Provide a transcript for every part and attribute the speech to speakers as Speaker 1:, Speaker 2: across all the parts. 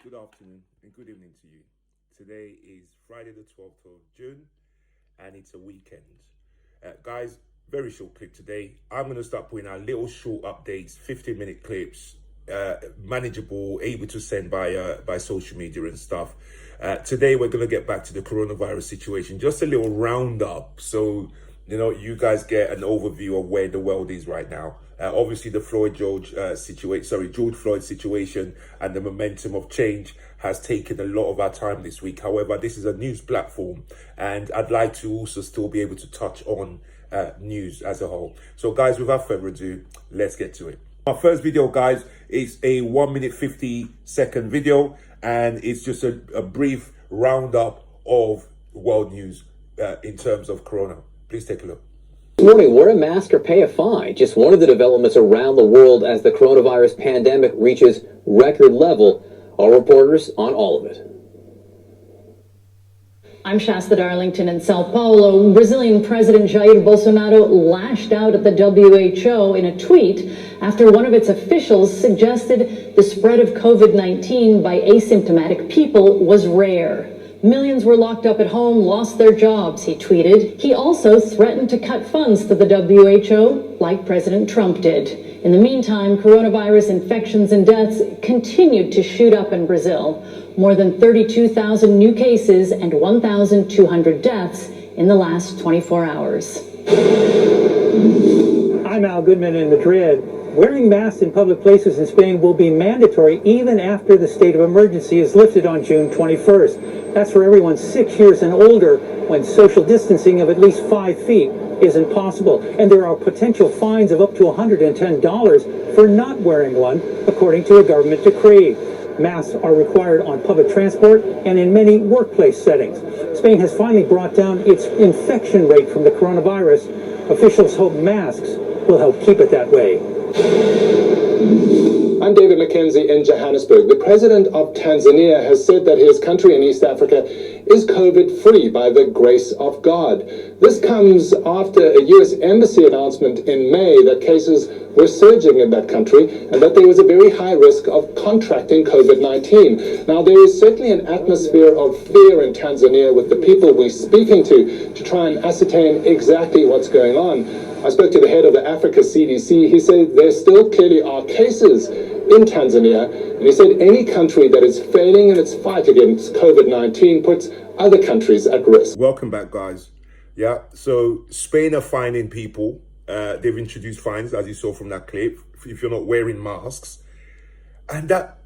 Speaker 1: good afternoon, and good evening to you. Today is Friday the 12th of June, and it's a weekend. Guys, very short clip today. I'm going to start putting out little short updates, 15-minute clips, manageable, able to send by social media and stuff. Today, we're going to get back to the coronavirus situation, just a little roundup. So, you guys get an overview of where the world is right now. Obviously, the George Floyd situation and the momentum of change has taken a lot of our time this week. However, this is a news platform, and I'd like to also still be able to touch on news as a whole. So, guys, without further ado, let's get to it. Our first video, guys, is a 1 minute 50-second video, and it's just a brief roundup of world news in terms of corona. Please take a look.
Speaker 2: This morning, wear a mask or pay a fine. Just one of the developments around the world as the coronavirus pandemic reaches record level. Our reporters on all of it.
Speaker 3: I'm Shasta Darlington in Sao Paulo. Brazilian President Jair Bolsonaro lashed out at the WHO in a tweet after one of its officials suggested the spread of COVID-19 by asymptomatic people was rare. Millions were locked up at home, lost their jobs, he tweeted. He also threatened to cut funds to the WHO, like President Trump did. In the meantime, coronavirus infections and deaths continued to shoot up in Brazil. More than 32,000 new cases and 1,200 deaths in the last 24 hours.
Speaker 4: I'm Al Goodman in Madrid. Wearing masks in public places in Spain will be mandatory even after the state of emergency is lifted on June 21st. That's for everyone 6 years and older, when social distancing of at least 5 feet isn't possible. And there are potential fines of up to $110 for not wearing one, according to a government decree. Masks are required on public transport and in many workplace settings. Spain has finally brought down its infection rate from the coronavirus. Officials hope masks will help keep it that way.
Speaker 5: I'm David McKenzie in Johannesburg. The president of Tanzania has said that his country in East Africa is COVID-free by the grace of God. This comes after a U.S. embassy announcement in May that cases were surging in that country and that there was a very high risk of contracting COVID-19. Now, there is certainly an atmosphere of fear in Tanzania with the people we're speaking to try and ascertain exactly what's going on. I spoke to the head of the Africa CDC. He said there still clearly are cases in Tanzania, and he said any country that is failing in its fight against COVID-19 puts other countries at risk.
Speaker 1: Welcome back, guys. Yeah, so Spain are fining people. They've introduced fines, as you saw from that clip, if you're not wearing masks. And that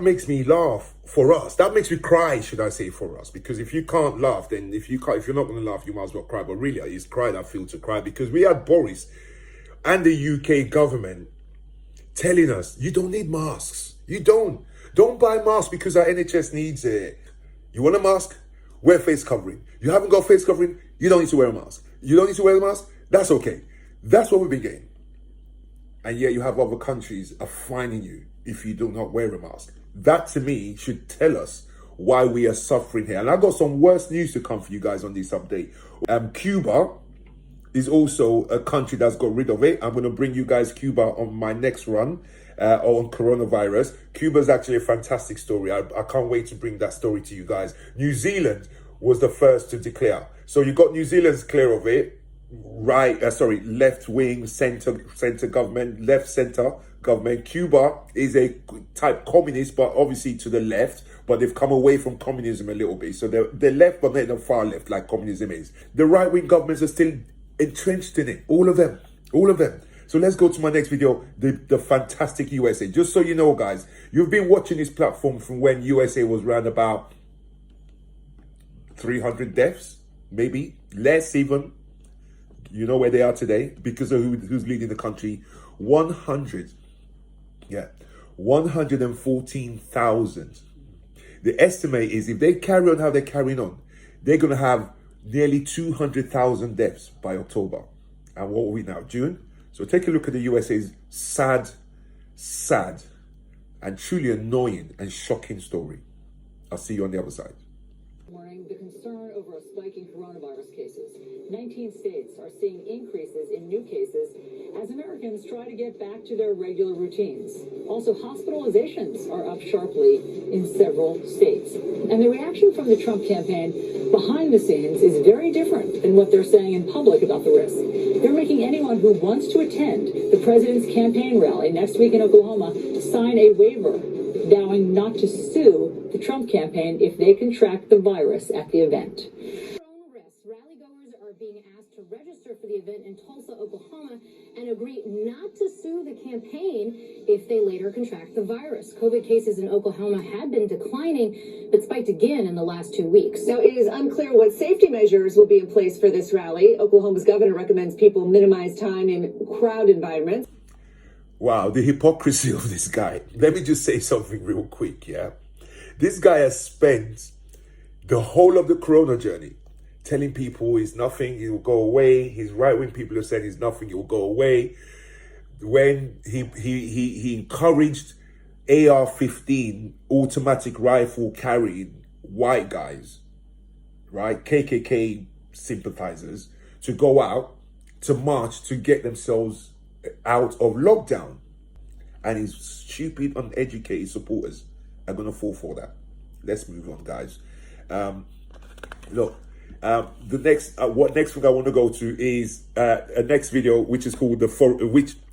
Speaker 1: makes me laugh for us. That makes me cry, should I say, for us. Because if you can't laugh, then if you're not going to laugh, you might as well cry. But really, it's cry that I feel to cry, because we had Boris and the UK government telling us, you don't need masks. You don't buy masks because our NHS needs it. You want a mask? Wear face covering. You haven't got face covering? You don't need to wear a mask. You don't need to wear a mask? That's okay. That's what we've been getting. And yet you have other countries are fining you if you do not wear a mask. That, to me, should tell us why we are suffering here. And I've got some worse news to come for you guys on this update. Cuba is also a country that's got rid of it. I'm going to bring you guys Cuba on my next run on coronavirus. Cuba is actually a fantastic story. I can't wait to bring that story to you guys. New Zealand was the first to declare. So you got New Zealand's clear of it. Left wing, center government, left center government. Cuba is a type communist, but obviously to the left, but they've come away from communism a little bit. So they're left, but they're not far left like communism is. The right wing governments are still entrenched in it. All of them. So let's go to my next video, the fantastic USA. Just so you know, guys, you've been watching this platform from when USA was around about 300 deaths, maybe less even. You know where they are today because of who's leading the country. 114,000. The estimate is if they carry on how they're carrying on, they're going to have nearly 200,000 deaths by October. And what are we now? June? So take a look at the USA's sad, and truly annoying and shocking story. I'll see you on the other side.
Speaker 2: Morning, the concern over a spike in coronavirus cases.
Speaker 6: 19 states are seeing increases in new cases as Americans try to get back to their regular routines. Also, hospitalizations are up sharply in several states. And the reaction from the Trump campaign behind the scenes is very different than what they're saying in public about the risk. They're making anyone who wants to attend the president's campaign rally next week in Oklahoma sign a waiver vowing not to sue the Trump campaign if they contract the virus at the event. Rallygoers are being asked to register for the event in Tulsa, Oklahoma, and agree not to sue the campaign if they later contract the virus. COVID cases in Oklahoma had been declining, but spiked again in the last 2 weeks.
Speaker 7: Now, it is unclear what safety measures will be in place for this rally. Oklahoma's governor recommends people minimize time in crowd environments.
Speaker 1: Wow, the hypocrisy of this guy. Let me just say something real quick, yeah? This guy has spent the whole of the corona journey telling people it's nothing, it will go away. His right-wing people have said it's nothing, it will go away. When he encouraged AR-15 automatic rifle carrying white guys, right, KKK sympathizers, to go out to march to get themselves out of lockdown, and his stupid, uneducated supporters are going to fall for that. Let's move on, guys. Look, the next next thing I want to go to is a next video, which is called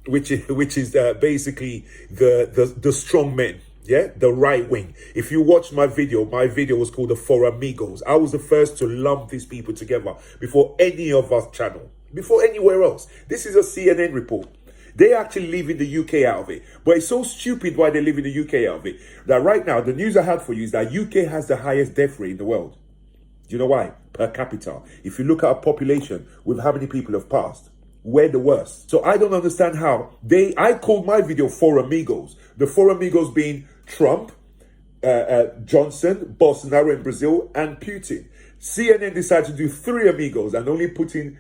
Speaker 1: which is basically the strong men. Yeah, the right wing. If you watch my video was called the Four Amigos. I was the first to lump these people together before any of us channel, before anywhere else. This is a CNN report. They actually leaving the UK out of it. But it's so stupid why they're leaving the UK out of it that right now, the news I had for you is that UK has the highest death rate in the world. Do you know why? Per capita. If you look at our population with how many people have passed, we're the worst. So I don't understand how I called my video Four Amigos. The Four Amigos being Trump, Johnson, Bolsonaro in Brazil, and Putin. CNN decided to do Three Amigos and only put in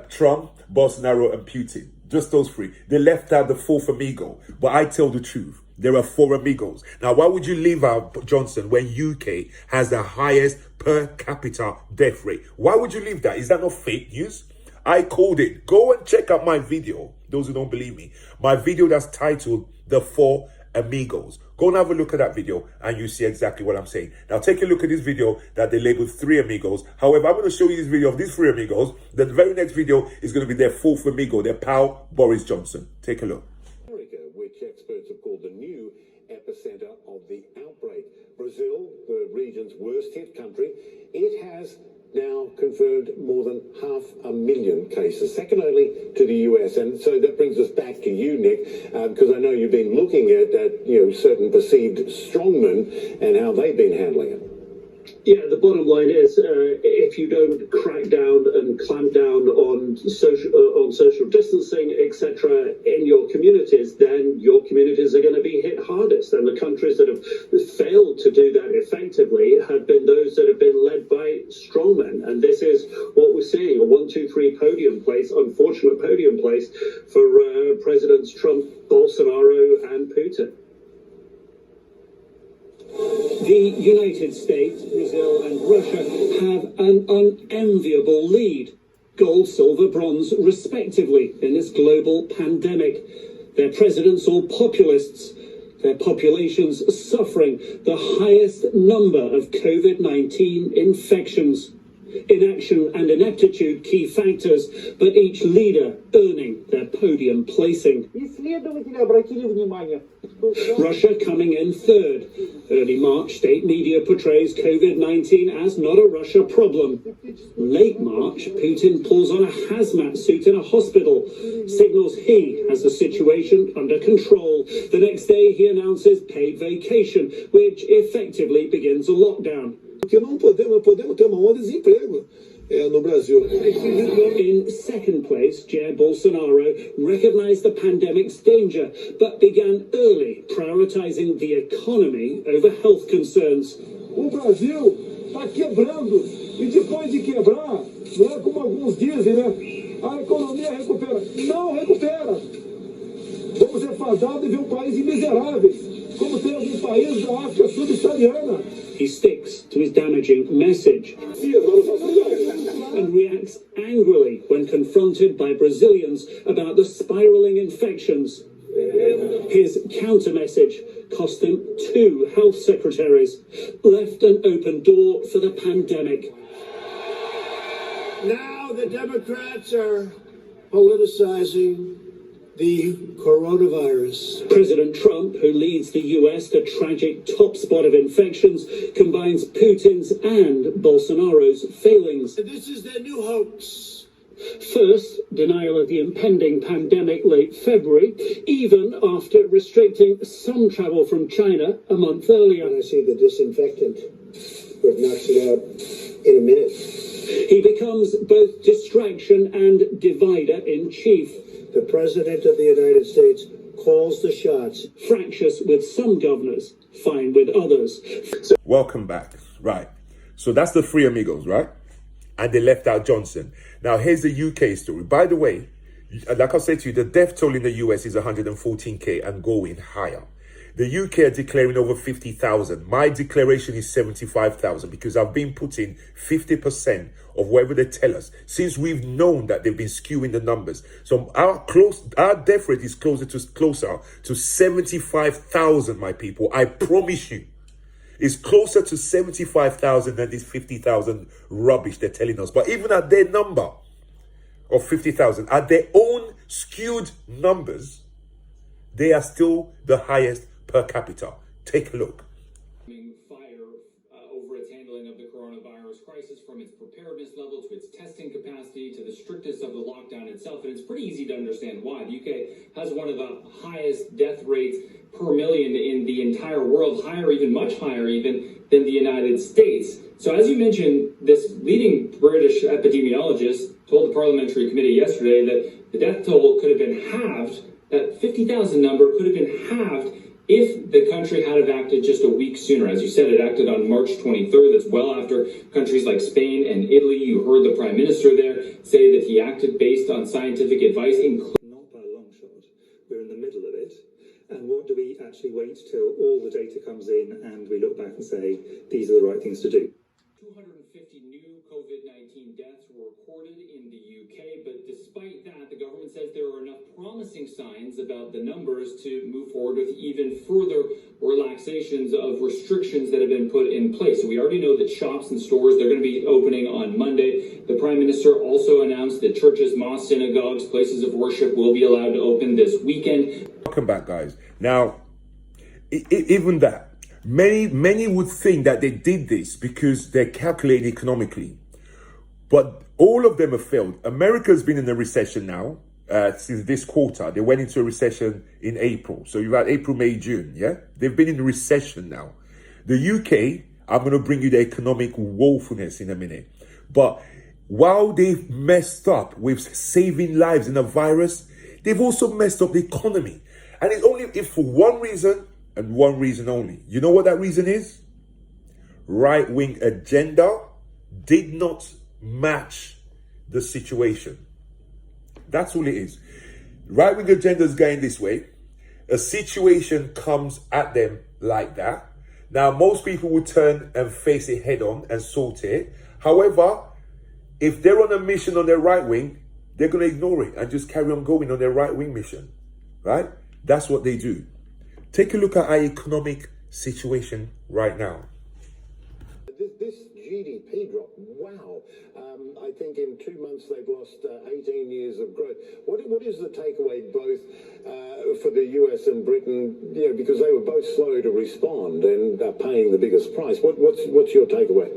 Speaker 1: Trump, Bolsonaro, and Putin. Just those three. They left out the fourth amigo. But I tell the truth. There are four amigos. Now, why would you leave out Johnson when UK has the highest per capita death rate? Why would you leave that? Is that not fake news? I called it. Go and check out my video. Those who don't believe me. My video that's titled The Four Amigos. Go and have a look at that video and you see exactly what I'm saying. Now take a look at this video that they labeled Three Amigos. However, I'm going to show you this video of these Three Amigos. The very next video is going to be their fourth amigo, their pal, Boris Johnson. Take a look.
Speaker 8: America, which experts have called the new epicenter of the outbreak. Brazil, the region's worst hit country, it has now confirmed more than 500,000 cases, second only to the US. And so that brings us back to you, Nick, because I know you've been looking at certain perceived strongmen and how they've been handling it.
Speaker 9: Yeah, the bottom line is if you don't crack down and clamp down on social distancing, etc., in your communities, then your communities are going to be hit hardest. And the countries that have failed to do that effectively have been those that have been led by strongmen. And this is what we're seeing, a 1, 2, 3 podium place, unfortunate podium place for Presidents Trump, Bolsonaro, and Putin. The United States, Brazil and Russia have an unenviable lead, gold, silver, bronze, respectively, in this global pandemic. Their presidents all populists, their populations suffering the highest number of COVID-19 infections. Inaction and ineptitude key factors, but each leader earning their podium placing. Russia coming in third. Early March, state media portrays COVID-19 as not a Russia problem. Late March, Putin pulls on a hazmat suit in a hospital, signals he has the situation under control. The next day, he announces paid vacation, which effectively begins a lockdown.
Speaker 10: Porque não podemos ter uma onda de desemprego no Brasil.
Speaker 9: In second place, Jair Bolsonaro recognized the pandemic's danger, but began early, prioritizing the economy over health concerns.
Speaker 10: O Brasil está quebrando, e depois de quebrar, não é como alguns dizem, né? A economia recupera. Não recupera. Vamos ser fadados e ver um país miserável, como tem alguns países da África subsaariana.
Speaker 9: He sticks to his damaging message. and reacts angrily when confronted by Brazilians about the spiraling infections. His counter-message cost him 2 health secretaries, left an open door for the pandemic.
Speaker 10: Now the Democrats are politicizing the coronavirus.
Speaker 9: President Trump, who leads the US to tragic top spot of infections, combines Putin's and Bolsonaro's failings.
Speaker 10: This is their new hoax.
Speaker 9: First, denial of the impending pandemic late February, even after restricting some travel from China a month earlier.
Speaker 10: I see the disinfectant, it knocks it out in a minute.
Speaker 9: He becomes both distraction and divider in chief.
Speaker 10: The President of the United States calls the shots.
Speaker 9: Fractious with some governors, fine with others.
Speaker 1: Welcome back. Right. So that's the three amigos, right? And they left out Johnson. Now, here's the UK story. By the way, like I said to you, the death toll in the US is 114k and going higher. The UK are declaring over 50,000. My declaration is 75,000 because I've been putting 50% of whatever they tell us since we've known that they've been skewing the numbers. So our death rate is closer to 75,000, my people. I promise you. It's closer to 75,000 than this 50,000 rubbish they're telling us. But even at their number of 50,000, at their own skewed numbers, they are still the highest per capita. Take a look.
Speaker 11: Fire over its handling of the coronavirus crisis, from its preparedness level to its testing capacity to the strictest of the lockdown itself. And it's pretty easy to understand why. The UK has one of the highest death rates per million in the entire world, much higher even than the United States. So as you mentioned, this leading British epidemiologist told the parliamentary committee yesterday that the death toll could have been halved. That 50,000 number could have been halved if the country had have acted just a week sooner. As you said, it acted on March 23rd. That's well after countries like Spain and Italy. You heard the Prime Minister there say that he acted based on scientific advice, including...
Speaker 12: Not by a long shot. We're in the middle of it. And what do we actually wait till all the data comes in and we look back and say, these are the right things to do?
Speaker 11: 250 new COVID-19 deaths were recorded in the UK, but despite that, the government says there are enough promising signs about the numbers to move forward with even further relaxations of restrictions that have been put in place. So we already know that shops and stores, they're going to be opening on Monday. The Prime Minister also announced that churches, mosques, synagogues, places of worship will be allowed to open this weekend.
Speaker 1: Welcome back, guys. Now, even that, many would think that they did this because they're calculating economically, but all of them have failed. America's been in a recession now since this quarter. They went into a recession in April. So you've had April, May, June, yeah? They've been in a recession now. The UK, I'm going to bring you the economic woefulness in a minute. But while they've messed up with saving lives in a virus, they've also messed up the economy. And it's only if for one reason and one reason only. You know what that reason is? Right-wing agenda did not match the situation. That's all it is. Right-wing agenda is going this way. A situation comes at them like that. Now, most people will turn and face it head on and sort it. However, if they're on a mission on their right wing, they're going to ignore it and just carry on going on their right-wing mission, right? That's what they do. Take a look at our economic situation right now.
Speaker 8: This GDP drop, wow. I think in 2 months they've lost 18 years of growth. What is the takeaway both for the US and Britain, because they were both slow to respond and are paying the biggest price? What's your takeaway?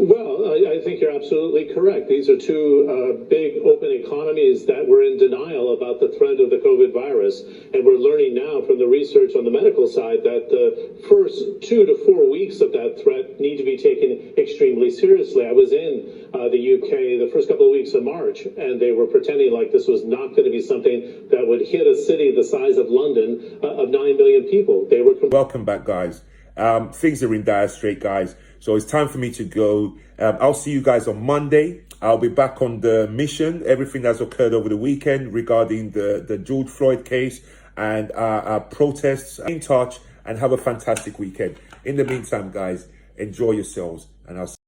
Speaker 9: Well, I think you're absolutely correct. These are two big open economies that were in denial about the threat of the COVID virus. And we're learning now from the research on the medical side that the first 2 to 4 weeks of that threat need to be taken extremely seriously. I was in the UK the first couple of weeks of March, and they were pretending like this was not going to be something that would hit a city the size of London of 9 million people. They were...
Speaker 1: Welcome back, guys. Things are in dire straits, guys. So it's time for me to go. I'll see you guys on Monday. I'll be back on the mission. Everything that's occurred over the weekend regarding the George Floyd case and our protests. In touch and have a fantastic weekend. In the meantime, guys, enjoy yourselves and I'll see you.